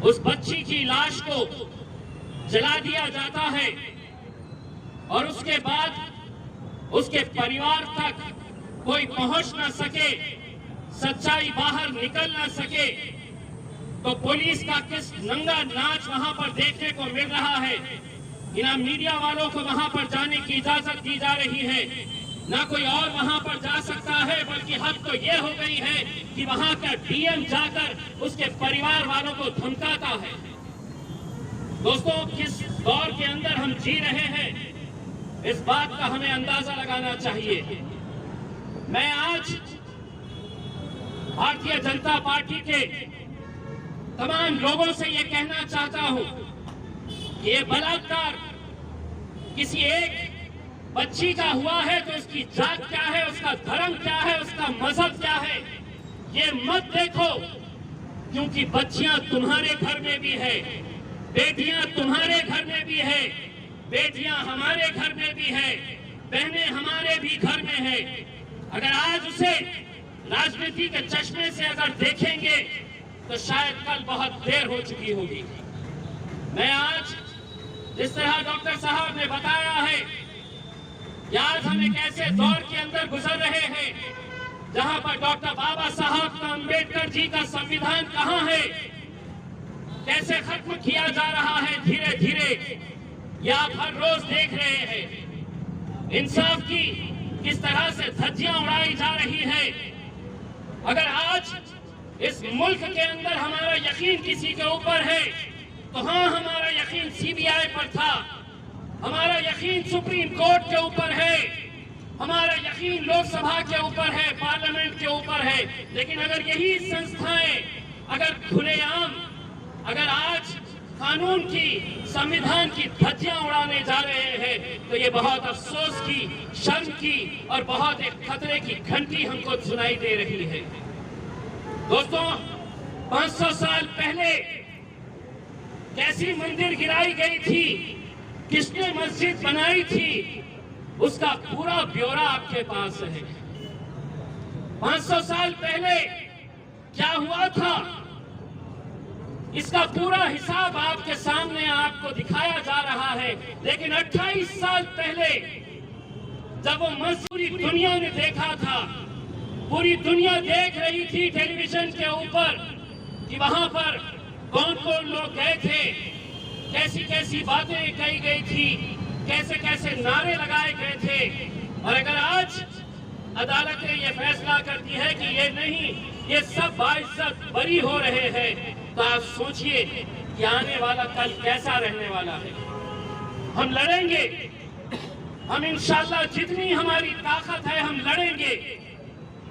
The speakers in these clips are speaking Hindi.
उस बच्ची की लाश को जला दिया जाता है और उसके बाद उसके परिवार तक कोई पहुंच ना सके, सच्चाई बाहर निकल ना सके, तो पुलिस का किस नंगा नाच वहां पर देखने को मिल रहा है। इन मीडिया वालों को वहां पर जाने की इजाजत दी जा रही है, ना कोई और वहां पर जा सकता है, बल्कि हद तो ये हो गई है कि वहां का डीएम जाकर उसके परिवार वालों को धमकाता है। दोस्तों, किस दौर के अंदर हम जी रहे हैं, इस बात का हमें अंदाजा लगाना चाहिए। मैं आज भारतीय जनता पार्टी के तमाम लोगों से ये कहना चाहता हूं कि ये बलात्कार किसी एक बच्ची का हुआ है तो उसकी जात क्या है, उसका धर्म क्या है, उसका मजहब क्या है, ये मत देखो, क्योंकि बच्चियां तुम्हारे घर में भी है, बेटियां तुम्हारे घर में भी है, बेटियां हमारे घर में भी है, बहनें हमारे भी घर में है। अगर आज उसे राजनीति के चश्मे से अगर देखेंगे तो शायद कल बहुत देर हो चुकी होगी। मैं आज जिस तरह डॉक्टर साहब ने बताया है कि आज हम एक ऐसे दौर के अंदर गुजर रहे हैं जहां पर डॉक्टर बाबा साहब का अंबेडकर जी का संविधान कहां है, कैसे खत्म किया जा रहा है धीरे धीरे, ये आप हर रोज देख रहे हैं। इंसाफ की किस तरह से धज्जियां उड़ाई जा रही है। अगर आज इस मुल्क के अंदर हमारा यकीन किसी के ऊपर है तो हाँ, हमारा यकीन सीबीआई पर था, हमारा यकीन सुप्रीम कोर्ट के ऊपर है, हमारा यकीन लोकसभा के ऊपर है, पार्लियामेंट के ऊपर है। लेकिन अगर यही संस्थाएं अगर खुलेआम अगर आज कानून की, संविधान की धज्जियां उड़ाने जा रहे हैं तो ये बहुत अफसोस की, शर्म की और बहुत एक खतरे की घंटी हमको सुनाई दे रही है। दोस्तों, 500 साल पहले कैसी मंदिर गिराई गई थी, किसने मस्जिद बनाई थी, उसका पूरा ब्यौरा आपके पास है। 500 साल पहले क्या हुआ था, इसका पूरा हिसाब आपके सामने आपको दिखाया जा रहा है। लेकिन 28 साल पहले जब वो पूरी दुनिया ने देखा था, पूरी दुनिया देख रही थी टेलीविजन के ऊपर कि वहां पर कौन कौन लोग गए थे, कैसी कैसी बातें कही गई थी, कैसे कैसे नारे लगाए गए थे। और अगर आज अदालतें ये फैसला करती है कि ये नहीं, ये सब बाइज्जत बरी हो रहे हैं, तो आप सोचिए कि आने वाला कल कैसा रहने वाला है। हम लड़ेंगे, हम इंशाल्लाह जितनी हमारी ताकत है हम लड़ेंगे।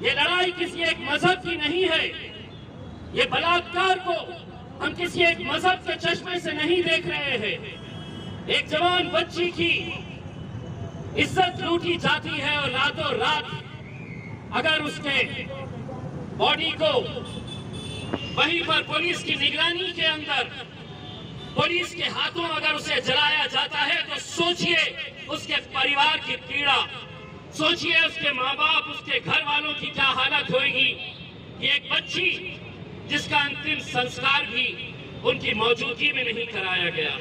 ये लड़ाई किसी एक मजहब की नहीं है, ये बलात्कार को हम किसी एक मजहब के चश्मे से नहीं देख रहे हैं। एक जवान बच्ची की इज्जत लूटी जाती है और रातों रात अगर उसके बॉडी को वहीं पर पुलिस की निगरानी के अंदर, पुलिस के हाथों अगर उसे जलाया जाता है तो सोचिए उसके परिवार की पीड़ा, सोचिए उसके माँ बाप, उसके घर वालों की क्या हालत होगी। ये एक बच्ची जिसका अंतिम संस्कार भी उनकी मौजूदगी में नहीं कराया गया।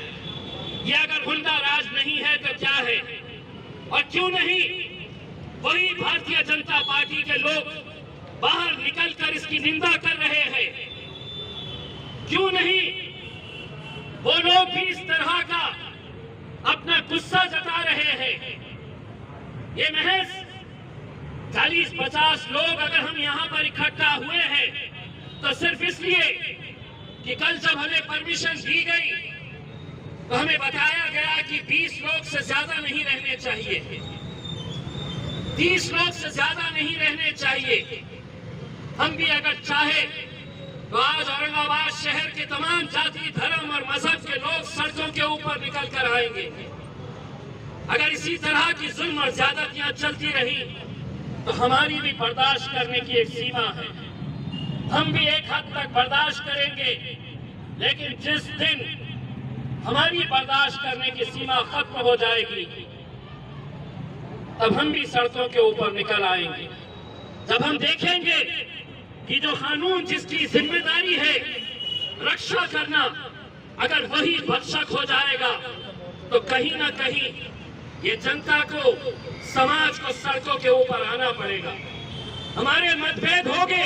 ये अगर गुंडा राज नहीं है तो क्या है? और क्यों नहीं वही भारतीय जनता पार्टी के लोग बाहर निकलकर इसकी निंदा कर रहे हैं? क्यों नहीं वो लोग भी इस तरह का अपना गुस्सा जता रहे हैं? ये महज 40-50 लोग अगर हम यहाँ पर इकट्ठा हुए हैं तो सिर्फ इसलिए कि कल जब हमें परमिशन दी गई तो हमें बताया गया कि 20 लोग से ज्यादा नहीं रहने चाहिए, 30 लोग से ज्यादा नहीं रहने चाहिए। हम भी अगर चाहे तो आज औरंगाबाद शहर के तमाम जाति, धर्म और मजहब के लोग सड़कों के ऊपर निकल कर आएंगे। अगर इसी तरह की जुल्म और ज्यादतियां चलती रही तो हमारी भी बर्दाश्त करने की एक सीमा है। हम भी एक हद तक बर्दाश्त करेंगे, लेकिन जिस दिन हमारी बर्दाश्त करने की सीमा खत्म हो जाएगी तब हम भी सड़कों के ऊपर निकल आएंगे। जब हम देखेंगे कि जो कानून जिसकी जिम्मेदारी है रक्षा करना अगर वही भक्षक हो जाएगा तो कहीं ना कहीं ये जनता को, समाज को सड़कों के ऊपर आना पड़ेगा। हमारे मतभेद होंगे,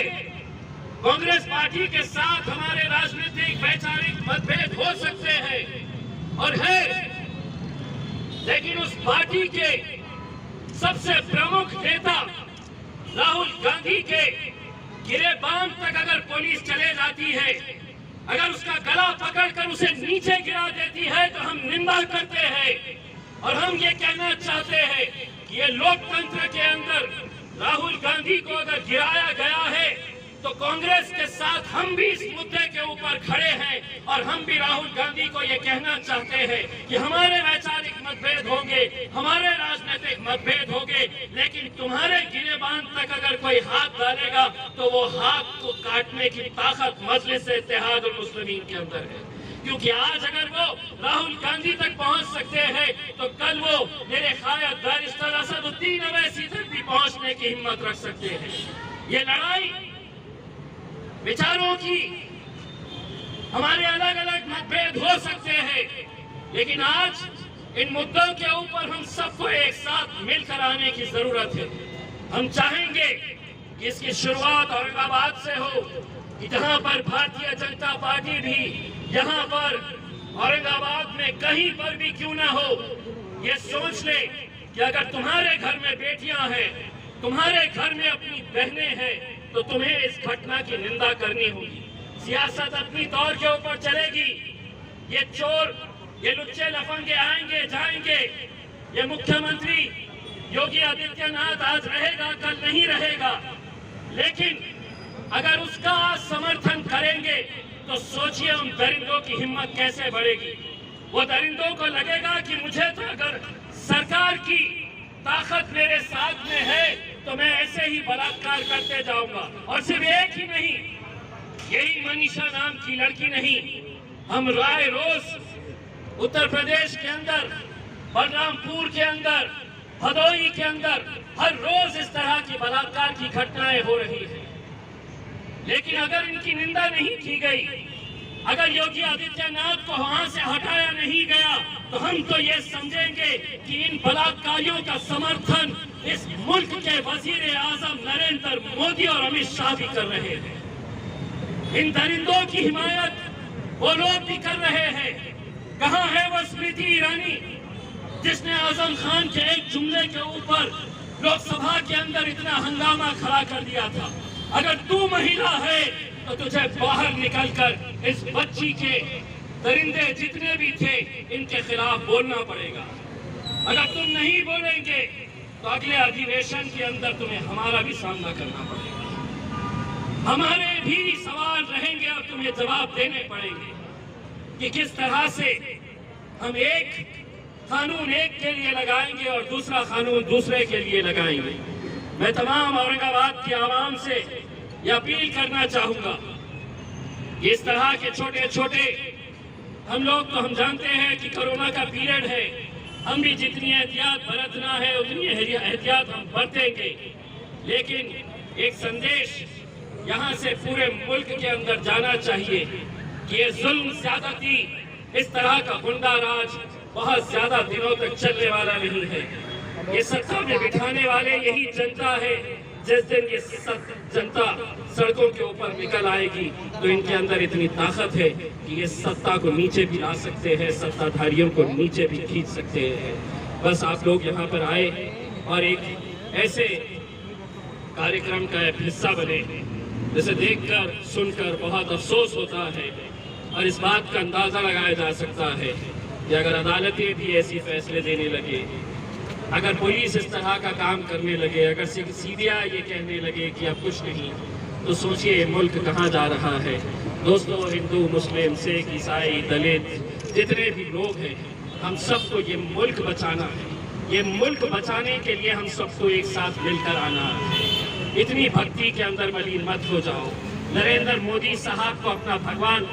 कांग्रेस पार्टी के साथ हमारे राजनीतिक वैचारिक मतभेद हो सकते हैं और है, लेकिन उस पार्टी के सबसे प्रमुख नेता राहुल गांधी के गिरेबान तक अगर पुलिस चले जाती है, अगर उसका गला पकड़कर उसे नीचे गिरा देती है तो हम निंदा करते हैं और हम ये कहना चाहते हैं कि ये लोकतंत्र के अंदर राहुल गांधी को अगर गिराया गया है तो कांग्रेस के साथ हम भी इस मुद्दे के ऊपर खड़े हैं और हम भी राहुल गांधी को ये कहना चाहते हैं कि हमारे वैचारिक मतभेद होंगे, हमारे राजनीतिक मतभेद होंगे, लेकिन तुम्हारे गिरेबान तक अगर कोई हाथ डालेगा तो वो हाथ को काटने की ताकत मजलिस इत्तेहादुल मुस्लिमीन के अंदर है। क्योंकि आज अगर वो राहुल गांधी तक पहुंच सकते हैं तो कल वो मेरे ख्याल बैरिस्टर असदुद्दीन अवैसी तक भी पहुंचने की हिम्मत रख सकते हैं। ये लड़ाई विचारों की, हमारे अलग अलग मतभेद हो सकते हैं, लेकिन आज इन मुद्दों के ऊपर हम सबको एक साथ मिलकर आने की जरूरत है। हम चाहेंगे कि इसकी शुरुआत औरंगाबाद से हो, कि जहां पर भारतीय जनता पार्टी भी यहाँ पर औरंगाबाद में कहीं पर भी क्यों ना हो, ये सोच ले कि अगर तुम्हारे घर में बेटियां हैं, तुम्हारे घर में अपनी बहनें हैं, तो तुम्हें इस घटना की निंदा करनी होगी। सियासत अपनी तौर के ऊपर चलेगी, ये चोर, ये लुच्चे लफंगे आएंगे जाएंगे, ये मुख्यमंत्री योगी आदित्यनाथ आज रहेगा कल नहीं रहेगा, लेकिन अगर उसका समर्थन करेंगे तो सोचिए उन दरिंदों की हिम्मत कैसे बढ़ेगी। वो दरिंदों को लगेगा कि मुझे तो अगर सरकार की ताकत मेरे साथ में है तो मैं ऐसे ही बलात्कार करते जाऊंगा। और सिर्फ एक ही नहीं, यही मनीषा नाम की लड़की नहीं, हम राय रोज उत्तर प्रदेश के अंदर, बलरामपुर के अंदर, भदोही के अंदर हर रोज इस तरह की बलात्कार की घटनाएं हो रही है। लेकिन अगर इनकी निंदा नहीं की गई, अगर योगी आदित्यनाथ को वहां से हटाया नहीं गया, तो हम तो ये समझेंगे कि इन बलात्कारियों का समर्थन इस मुल्क के वजीर आजम नरेंद्र मोदी और अमित शाह भी कर रहे हैं। इन दरिंदों की हिमायत वो लोग भी कर रहे हैं। कहां है वो स्मृति ईरानी जिसने आजम खान के एक जुमले के ऊपर लोकसभा के अंदर इतना हंगामा खड़ा कर दिया था। अगर तू महिला है तो तुझे बाहर निकलकर इस बच्ची के दरिंदे जितने भी थे इनके खिलाफ बोलना पड़ेगा। अगर तुम नहीं बोलेंगे तो अगले अधिवेशन के अंदर तुम्हें हमारा भी सामना करना पड़ेगा। हमारे भी सवाल रहेंगे और तुम्हें जवाब देने पड़ेंगे कि किस तरह से हम एक कानून एक के लिए लगाएंगे और दूसरा कानून दूसरे के लिए लगाएंगे। मैं तमाम औरंगाबाद की आवाम से ये अपील करना चाहूंगा कि इस तरह के छोटे छोटे हम लोग तो हम जानते हैं कि कोरोना का पीरियड है, हम भी जितनी एहतियात बरतना है उतनी एहतियात हम बरतेंगे, लेकिन एक संदेश यहाँ से पूरे मुल्क के अंदर जाना चाहिए कि ये जुल्म ज्यादती, इस तरह का गुंडा राज बहुत ज्यादा दिनों तक चलने वाला नहीं है। ये सत्ता में बिठाने वाले यही जनता है। जिस दिन ये जनता सड़कों के ऊपर निकल आएगी तो इनके अंदर इतनी ताकत है कि ये सत्ता को नीचे भी ला सकते हैं, सत्ताधारियों को नीचे भी खींच सकते हैं। बस आप लोग यहाँ पर आए और एक ऐसे कार्यक्रम का एक हिस्सा बने जिसे देखकर सुनकर बहुत अफसोस होता है और इस बात का अंदाजा लगाया जा सकता है कि अगर अदालतें भी ऐसी फैसले देने लगे, अगर पुलिस इस तरह का काम करने लगे, अगर सीबीआई ये कहने लगे कि अब कुछ नहीं, तो सोचिए मुल्क कहाँ जा रहा है। दोस्तों, हिंदू, मुस्लिम, सिख, ईसाई, दलित जितने भी लोग हैं, हम सबको ये मुल्क बचाना है। ये मुल्क बचाने के लिए हम सबको एक साथ मिलकर आना है। इतनी भक्ति के अंदर मलिन मत हो जाओ। नरेंद्र मोदी साहब को अपना भगवान